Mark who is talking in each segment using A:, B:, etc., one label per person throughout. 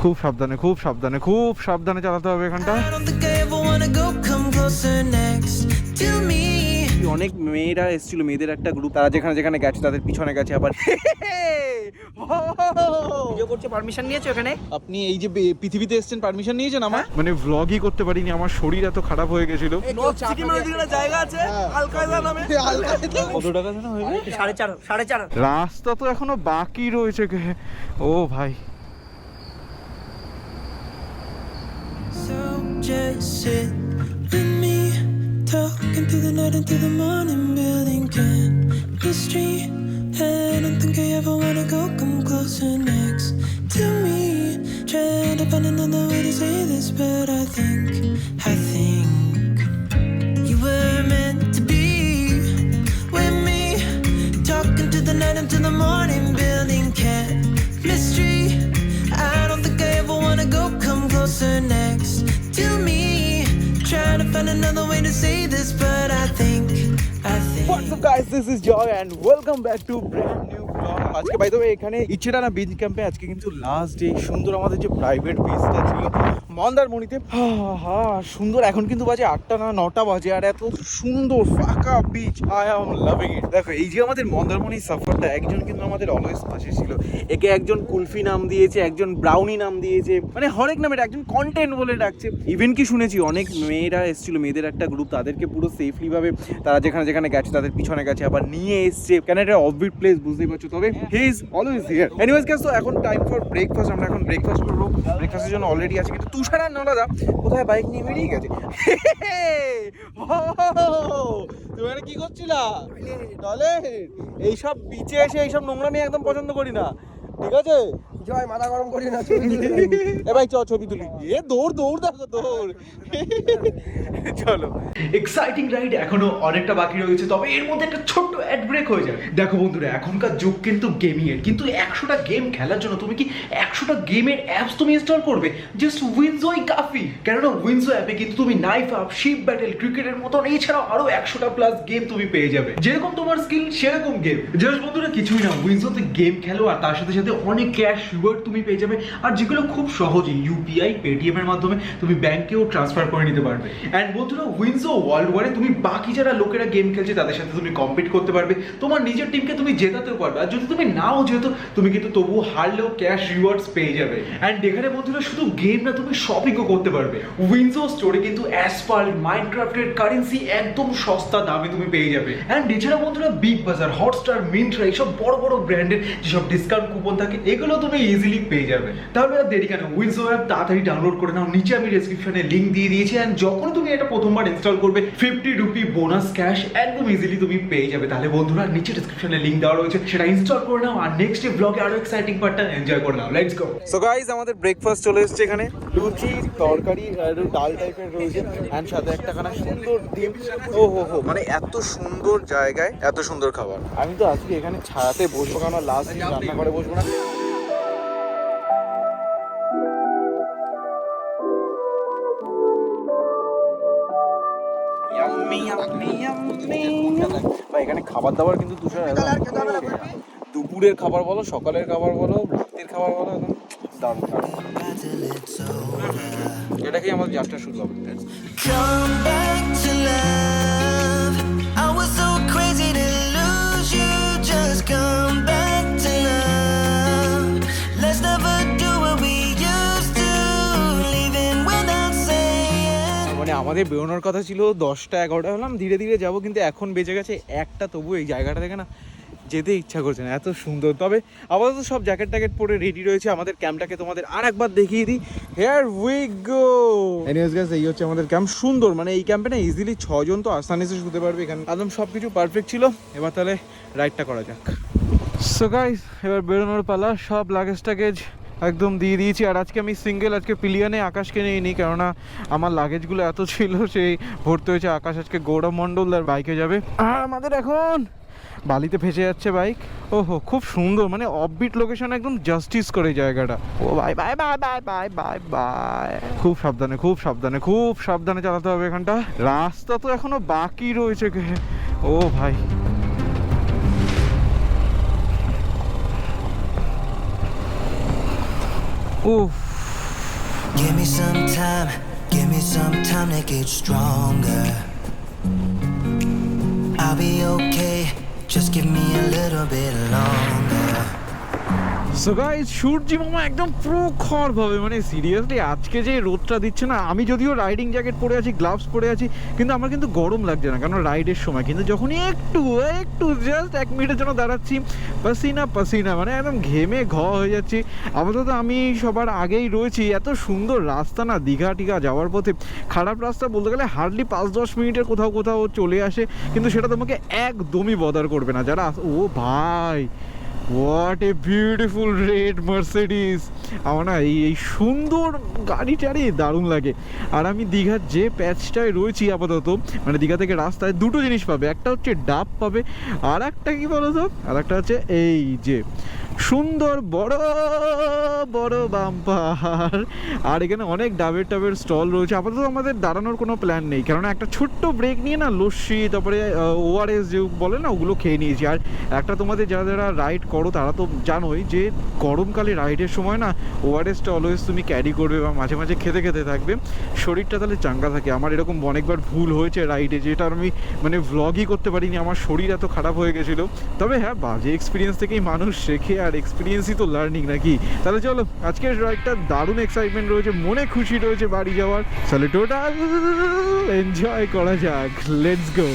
A: খুব সাবধানে খুব সাবধানে খুব সাবধানে চালাতে হবে এখানটা। অনেক মেয়েরা এসেছিল, মেয়েদের একটা গ্রুপ, তারা যেখানে যেখানে গেছে তাদের পিছনে গেছে আবার।
B: ভিডিও করতে পারমিশন নিয়েছো এখানে?
A: আপনি এই যে পৃথিবীতে এসেছেন পারমিশন নিয়েছেন আমার? মানে ভ্লগই করতে পারিনি, আমার শরীর এত খারাপ হয়ে গেছিল।
B: জায়গা আছে আল-কায়েদা নামে।
A: কত টাকা জানা হয়ে গেছে?
B: 4.5
A: রাস্তা তো এখনো বাকি রয়েছে। ও ভাই,
C: So just sit with me, talking through the night into the morning, building chemistry. I don't think I ever wanna go, come closer next to me. Trying to find another way to say this, but I think you were meant to be with me, talking through the night into the morning, building chemistry. I don't think I ever wanna go, come closer next to me. Trying to find another way to say this, but I think
A: What's up guys, this is Joy and welcome back to brand new vlog. আজকে by the way এখানে ইচ্ছেটানা beach ক্যাম্পে আজকে কিন্তু last day. সুন্দর আমাদের যে private বিচটা ছিল মন্দারমণিতে, সুন্দর। এখন কিন্তু বাজে 8টা না 9টা বাজে, আর এত সুন্দর ফাঁকা বিচ, আই অ্যাম লাভিং ইট। দেখো এই যে আমাদের মন্দারমণি সাফারটা, একজন কিন্তু আমাদের অলওয়েজ পাশে ছিল। একে একজন কুলফি নাম দিয়েছে, একজন ব্রাউনি নাম দিয়েছে, মানে হরেক নামের, একজন কন্টেন্ট বলে ডাকছে। ইভেন কি শুনেছি অনেক মেয়েরা এসেছিল, মেয়েদের একটা গ্রুপ, তাদেরকে পুরো সেফলি ভাবে তারা যেখানে যেখানে গেছে তাদের পিছনে গেছে আবার নিয়ে এসছে। কেন এটা অফবিট প্লেস বুঝতেই পারছো, তবে he is always here. Anyways guys, তো এখন টাইম ফর ব্রেকফাস্ট। আমরা এখন ব্রেকফাস্ট করবো। ব্রেকফাস্টের জন্য অলরেডি আছে, কিন্তু তুষার আর নলাদা কোথায় বাইক নিয়ে বেরিয়ে গেছে। তুমি মানে কি করছিলা? এইসব বিচে এসে এইসব নোংরা আমি একদম পছন্দ করি না, ঠিক আছে?
B: জয়, মাথা গরম করি না।
A: এ ভাই ছবি তুলি। এ দৌড় দেখো দৌড়। চলো, এক্সাইটিং রাইড এখনো অনেকটা বাকি রয়েছে, তবে এর মধ্যে একটা ছোট্ট অ্যাড ব্রেক হয়ে যায়। দেখো বন্ধুরা, এখনকার যুগ কিন্তু গেমিং এর, কিন্তু 100টা গেম খেলার জন্য তুমি কি 100টা গেমের অ্যাপস তুমি ইনস্টল করবে? জাস্ট উইনজোই কাফি। কেননা উইনজো অ্যাপে কিন্তু তুমি নাইফ আপ, শিপ ব্যাটেল, ক্রিকেটের মতন এছাড়াও আরো 100টা প্লাস গেম তুমি পেয়ে যাবে। যেরকম তোমার স্কিল সেরকম গেম। জাস্ট বন্ধুরা কিছুই না, উইনজোতে গেম খেলো আর তার সাথে সাথে অনেক ক্যাশ রিওয়ার্ড তুমি পেয়ে যাবে, আর যেগুলো খুব সহজে ইউপিআই, পেটিএম এর মাধ্যমে তুমি ব্যাংকেও ট্রান্সফার করে নিতে পারবে। অ্যান্ড বন্ধুরা, উইনজো ওয়ার্ল্ড ওয়ারে তুমি বাকি যারা লোকেরা গেম খেলছে তাদের সাথে তুমি কম্পিট করতে পারবে, তোমার নিজের টিমকে তুমি জেতাতেও পারবে, আর যদি তুমি নাও যেহেতু তুমি কিন্তু তবুও হারলেও ক্যাশ রিওয়ার্ডস পেয়ে যাবে। অ্যান্ড এখানে বন্ধুরা শুধু গেম না, তুমি শপিংও করতে পারবে। উইনজো স্টোরে কিন্তু অ্যাসফাল্ট, মাইনক্রাফটের কারেন্সি একদম সস্তা দামে তুমি পেয়ে যাবে। অ্যান্ড এছাড়া বন্ধুরা বিগ বাজার, হটস্টার, মিন্ট্রা, এইসব বড় বড় ব্র্যান্ডের যেসব ডিসকাউন্ট কুপন থাকে এগুলো তুমি ইজিলি পেয়ে যাবে। তাহলে আর দেরি কেন, উইনজো অ্যাপ তাড়াতাড়ি ডাউনলোড করে নাও। নিচে আমি ডেসক্রিপশনে লিংক দিয়ে দিয়েছি, এন্ড যখন তুমি এটা প্রথমবার ইনস্টল করবে 50 রুপি বোনাস ক্যাশ একদম ইজিলি তুমি পেয়ে যাবে। তাহলে বন্ধুরা নিচে ডেসক্রিপশনে লিংক দেওয়া রয়েছে, সেটা ইনস্টল করে নাও আর নেক্সট ব্লগে আরো এক্সাইটিং পার্টটা এনজয় করে নাও। Let's go. সো গাইস, আমাদের ব্রেকফাস্ট চলে এসেছে। এখানে লুচি, তরকারি আর ডাল টাইপের রয়েছে, এন্ড সাথে একটা খানা সুন্দর ডিম। ও হো, মানে এত সুন্দর জায়গায় এত সুন্দর খাবার। আমি তো আজকে এখানে ছায়াতে বসবো, কারণ লাস্ট দিন রান্না করে বসবো না। ভাই এখানে খাবার দাবার কিন্তু দুপুরের খাবার বলো, সকালের খাবার বলো, রাতের খাবার বলো, একদম দারুণ। এটাকেই আমাদের যাত্রা শুরু হবে।
C: come back to love. I was so crazy to lose you. Just come back to love. Let's never do what we used to, leaving without saying.
A: মানে আমাদের বেরোনোর কথা ছিল 10টা 11টা, হলাম ধীরে ধীরে যাবো, কিন্তু এখন বেজে গেছে 1টা। তবু এই জায়গাটা থেকে না যেতে ইচ্ছা করছে না, এত সুন্দর। তবে আপাতত সব জ্যাকেট ট্যাকেট পরে রেডি রয়েছে। আমাদের ক্যাম্পটাকে তোমাদের আর একবার দেখিয়ে দিই। Here we go. Anyways guys, এই হচ্ছে আমাদের ক্যাম্প। সুন্দর, মানে এই ক্যাম্পে না ইজিলি 6 জন তো আসানে এসে শুতে পারবে। এখানে একদম সব কিছু পারফেক্ট ছিল। এবার তাহলে রাইডটা করা যাক। সো গাইস, এবার বেরোনোর পালা। সব লাগেজ টাগেজ একদম দিয়ে দিয়েছি। আর আজকে আমি সিঙ্গেল, আজকে পিলিয়ানে আকাশকে নিয়ে নিই, কেননা আমার লাগেজগুলো এত ছিল সেই ভর্তি হয়েছে। আকাশ আজকে গৌরব মণ্ডল আর বাইকে যাবে, আর আমাদের এখন বালিতে ফেসে যাচ্ছে বাইক। ওহো, খুব সুন্দর, মানে অফবিট লোকেশন, একদম জাস্টিস করে জায়গাটা। ও bye bye bye bye bye bye bye. খুব সাবধানে খুব সাবধানে খুব সাবধানে চালাতে হবে এখানটা। রাস্তা তো এখনো বাকি রয়েছে। ও ভাই, উফ
C: Give me some time to get stronger. I'll be okay, just give me a little bit longer.
A: So guys সূর্যি মামা একদম প্রখর ভাবে, মানে সিরিয়াসলি আজকে যে রোদটা দিচ্ছে না, আমি যদিও রাইডিং জ্যাকেট পরে আছি, গ্লাভস পরে আছি, কিন্তু আমার কিন্তু গরম লাগছে না, কারণ রাইডের সময় কিন্তু যখনই একটু জাস্ট 1 মিনিটের জন্য দাঁড়াচ্ছি, পাসিনা মানে একদম ঘেমে হয়ে যাচ্ছি। আপাতত আমি সবার আগেই রয়েছি। এত সুন্দর রাস্তা না, দীঘা টিঘা যাওয়ার পথে খারাপ রাস্তা বলতে গেলে হার্ডলি 5-10 মিনিটের কোথাও চলে আসে, কিন্তু সেটা তোমাকে একদমই বদার করবে না যারা ও ভাই what a beautiful red Mercedes. আমার না এই সুন্দর গাড়িটারই দারুণ লাগে। আর আমি দীঘার যে প্যাচটায় রয়েছি আপাতত, মানে দীঘা থেকে রাস্তায় দুটো জিনিস পাবে, একটা হচ্ছে ডাব পাবে, আর একটা কি বলো তো, আর একটা হচ্ছে এই যে সুন্দর বড় বড় বাম্পার। আর এখানে অনেক ডাবের স্টল রয়েছে। আপাতত আমাদের দাঁড়ানোর কোনো প্ল্যান নেই, কারণ একটা ছোট্ট ব্রেক নিয়ে না লস্যি, তারপরে ওআরএস যে বলে না, ওগুলো খেয়ে নিয়েছি। আর একটা তোমাদের যারা রাইড করো তারা তো জানোই যে গরমকালে রাইডের সময় না ওআরএসটা অলওয়েজ তুমি ক্যারি করবে বা মাঝে মাঝে খেতে থাকবে, শরীরটা তাহলে চাঙ্গা থাকে। আমার এরকম অনেকবার ভুল হয়েছে রাইডে, যেটা আমি মানে ভ্লগই করতে পারিনি, আমার শরীর এত খারাপ হয়ে গেছিলো। তবে হ্যাঁ, বাজে এক্সপিরিয়েন্স থেকেই মানুষ শেখে, আর এক্সপিরিয়েন্সই তো লার্নিং নাকি। তাহলে চলো, আজকের রাইডটা দারুণ এক্সাইটমেন্ট রয়েছে, মনে খুশি রয়েছে বাড়ি যাওয়ার। তাহলে টোটাল এনজয় করা যাক, লেটস গো।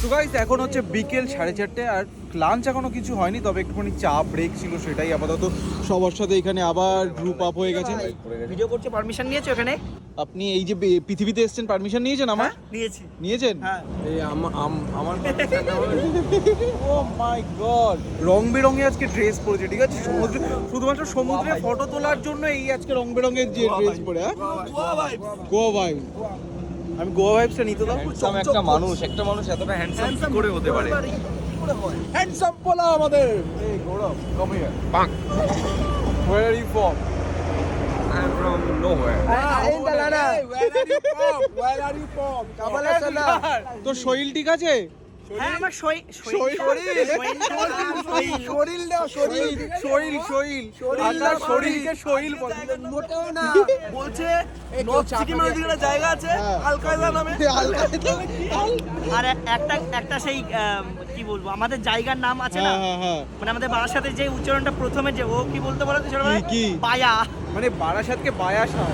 A: তো গাইস এখন হচ্ছে বিকেল 4:30, আর লাঞ্চ এখনো কিছু হয়নি, তবে একটুখানি চা ব্রেক ছিল, সেটাই আপাতত সবার সাথে এখানে আবার গ্রুপ আপ হয়ে গেছে।
B: ভিডিও করছে, পারমিশন নিয়েছো এখানে?
A: আপনি এই যে পৃথিবীতে এসেছেন, পারমিশন নিয়েছেন আমার? নিয়েছেন?
B: হ্যাঁ।
A: এই আমার ও মাই গড, রং বেরঙে আজকে ড্রেস পরেছে, ঠিক আছে? শুধুমাত্র সমুদ্রে ফটো তোলার জন্য এই আজকে রং বেরঙের যে ড্রেস পরে। হ্যাঁ, গোয়া ভাইব। আমি গোয়া ভাইবসটা নিতে দাও।
B: একটা মানুষ এতটা হ্যান্ডসাম কি করে হতে পারে?
A: হ্যান্ডসাম বলা আমাদের। এই গৌরব, কাম হিয়ার। পাক। Where are you from?
B: I'm from nowhere.
A: Where are you from? তো শৈল ঠিক আছে?
B: হ্যাঁ, আমার বলছে নর্থ সিকিমে ওইদিকে জায়গা আছে আল কায়দা নামে। আর একটা সেই কি বলবো, আমাদের জায়গার নাম আছে না, মানে আমাদের বারাসাতের যে উচ্চারণটা প্রথমে যে ও কি বলতে বলে সেটা পায়া,
A: মানে বারাসাতকে বায়াস না।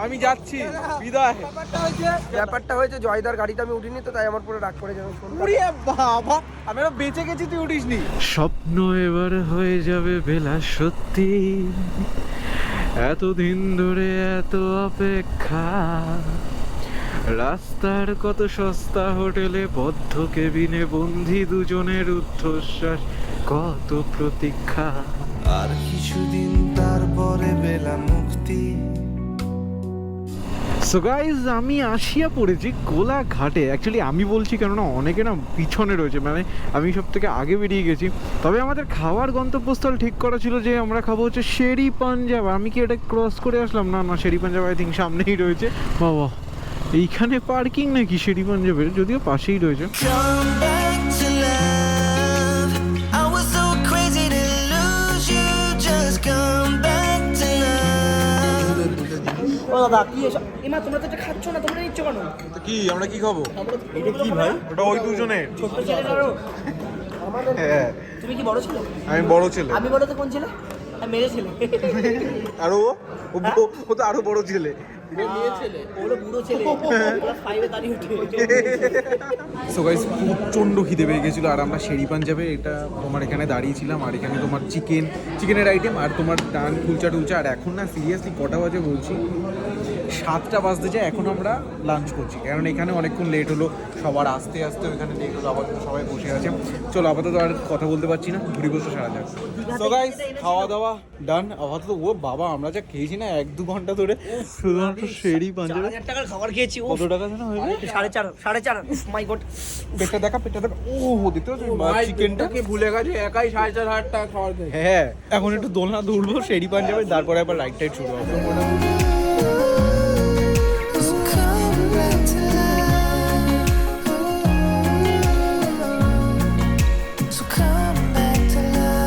A: আমি যাচ্ছি, বিদায়।
B: ব্যাপারটা হয়েছে জয়দার গাড়িতে আমি উঠিনি, তো তাই আমার পুরো রাগ করে যাবে।
A: বাবা, আমি বেঁচে গেছি, তুই উঠিসনি। স্বপ্ন এবার হয়ে যাবে বেলা সত্যি, এতদিন ধরে এত অপেক্ষা, রাস্তার কত সস্তা হোটেলে বদ্ধ কেবিনে বন্ধি দুজনের ঊর্ধ্বশ্বাস, কত প্রতীক্ষা।
C: আর কিছুদিন তারপরে বেলা মুক্তি।
A: সো গাইজ, আমি আসিয়া পড়েছি কোলাঘাটে। অ্যাকচুয়ালি আমি বলছি কেননা অনেকে না পিছনে রয়েছে, মানে আমি সব থেকে আগে বেরিয়ে গেছি। তবে আমাদের খাওয়ার গন্তব্যস্থল ঠিক করা ছিল যে আমরা খাবো হচ্ছে শেরি পাঞ্জাব। আমি কি এটা ক্রস করে আসলাম? না, শেরি পাঞ্জাব আই থিঙ্ক সামনেই রয়েছে। বাবা, এইখানে পার্কিং নাকি শেরি পাঞ্জাবের? যদিও পাশেই রয়েছে।
C: Come back to love. I was so crazy to lose you. Just come back to love.
B: ও দাদা, কি এসব? এমা, তোমরা তো এটা খাচ্ছ না, তোমরা নিচ্ছ কেন?
A: কি, আমরা কি খাবো?
B: এটা কি ভাই?
A: ওটা ওই দুজনের।
B: ছোট ছেলেটারও?
A: হ্যাঁ,
B: তুমি কি বড় ছেলে?
A: আমি বড় ছেলে।
B: আমি বড় তো কোন ছেলে? আমি মেয়ে ছেলে।
A: আর ও তো আরো বড় ছেলে।
B: ওরা বুড়ো ছেলে ক্লাস 5 এ দাঁড়িয়ে উঠে
A: সো গাইস প্রচণ্ড খিদে পেয়ে গেছিলো আর আমরা শেরি পাঞ্জাবে এটা তোমার এখানে দাঁড়িয়েছিলাম আর এখানে তোমার চিকেনের আইটেম আর তোমার ডান কুলচা টুলচা আর এখন না সিরিয়াসলি কটা বাজে বলছি 7টা বাজতে যায় এখন আমরা লাঞ্চ করছি কারণ এখানে অনেকক্ষণ লেট হলো সবার আসতে এখানে লেট হলো আপাতত সবাই বসে আছে চলো আপাতত আর কথা বলতে পারছি না ঘুরি বসে সারা যাক সো গাইস খাওয়া দাওয়া ডান আপাতত ও বাবা আমরা যা খেয়েছি না 1-2 ঘন্টা ধরে শুধুমাত্র শেরি পাঞ্জাবে
B: 4000 টাকার খাবার খেয়েছি ও
A: কত টাকা যেন হয়ে যায়
B: 4.5 মাই গড
A: পেটটা দেখা ও দেখতে পাচ্ছ চিকেনটাকে
D: ভুলে গেছে একাই 4.5 টাকা খাওয়ার খেয়ে।
A: হ্যাঁ এখন একটু দোলনা দৌড়বো শেরি পাঞ্জাবে তারপরে আবার রাইড টাইড শুরু হবে
C: So come back to life. So come back to life.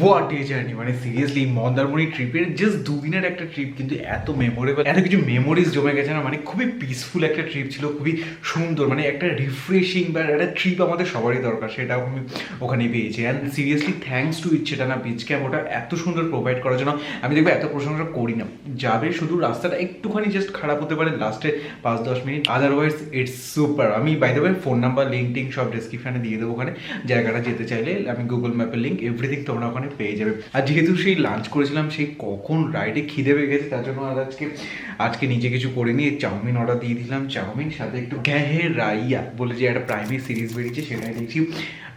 A: What a journey মানে সিরিয়াসলি মন্দারমণি ট্রিপের জাস্ট 2 দিনের একটা ট্রিপ কিন্তু এত মেমোরেবল এত কিছু মেমোরিজ জমে গেছে না মানে খুবই পিসফুল একটা ট্রিপ ছিল খুবই সুন্দর মানে একটা রিফ্রেশিং বা একটা ট্রিপ আমাদের সবারই দরকার সেটাও আমি ওখানে পেয়েছি and seriously thanks to Ichhetana beach camp ওটা এত সুন্দর প্রোভাইড করার জন্য আমি দেখবো এত প্রশংসা করি না যাবে শুধু রাস্তাটা একটুখানি জাস্ট খারাপ হতে পারে লাস্টে 5-10 মিনিট আদারওয়াইজ ইটস সুপার আমি by the way phone number link সব ডেসক্রিপশনে দিয়ে দেবো ওখানে জায়গাটা যেতে চাইলে আমি গুগল ম্যাপের লিঙ্ক এভরিথিং তোমরা ওখানে পেয়ে যাবে আর যেহেতু সেই লাঞ্চ করেছিলাম সেই কখন রাইডে খিদে পেয়ে গেছে তার জন্য আর আজকে নিজে কিছু করে নিয়ে চাউমিন অর্ডার দিয়ে দিলাম চাউমিন সাথে একটু গ্যাহে রাইয়া বলে যে একটা প্রাইমারি সিরিজ বেরিয়েছে সেটাই দেখছি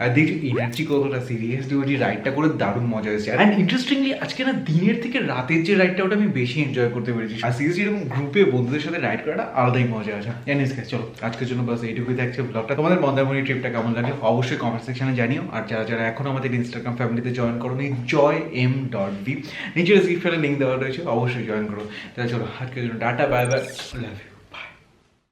A: আর দেখছি এনার্জি কতটা সিরিয়াসলি ওই রাইডটা করে দারুণ মজা হয়েছে অ্যান্ড ইন্টারেস্টিংলি আজকে না দিনের থেকে রাতের যে রাইডটা ওটা আমি বেশি এনজয় করতে পেরেছি আর সিরিয়াসলি এরকম গ্রুপে বন্ধুদের সাথে রাইড করাটা আলাদাই মজা আছে এনিস গাইস চলো আজকের জন্য বাস এইটুকুই থাকছে ব্লগটা তোমাদের মন্দারমণি ট্রিপটা কেমন লাগে অবশ্যই কমেন্ট সেকশনে জানিও আর যারা এখনো আমাদের ইনস্টাগ্রাম ফ্যামিলিতে জয়েন করো joym.v নিচে ডেসক্রিপশনে লিঙ্ক দেওয়া রয়েছে অবশ্যই জয়েন করো তাহলে চলো আজকের জন্য টাটা বাই বাই লাভ ইউ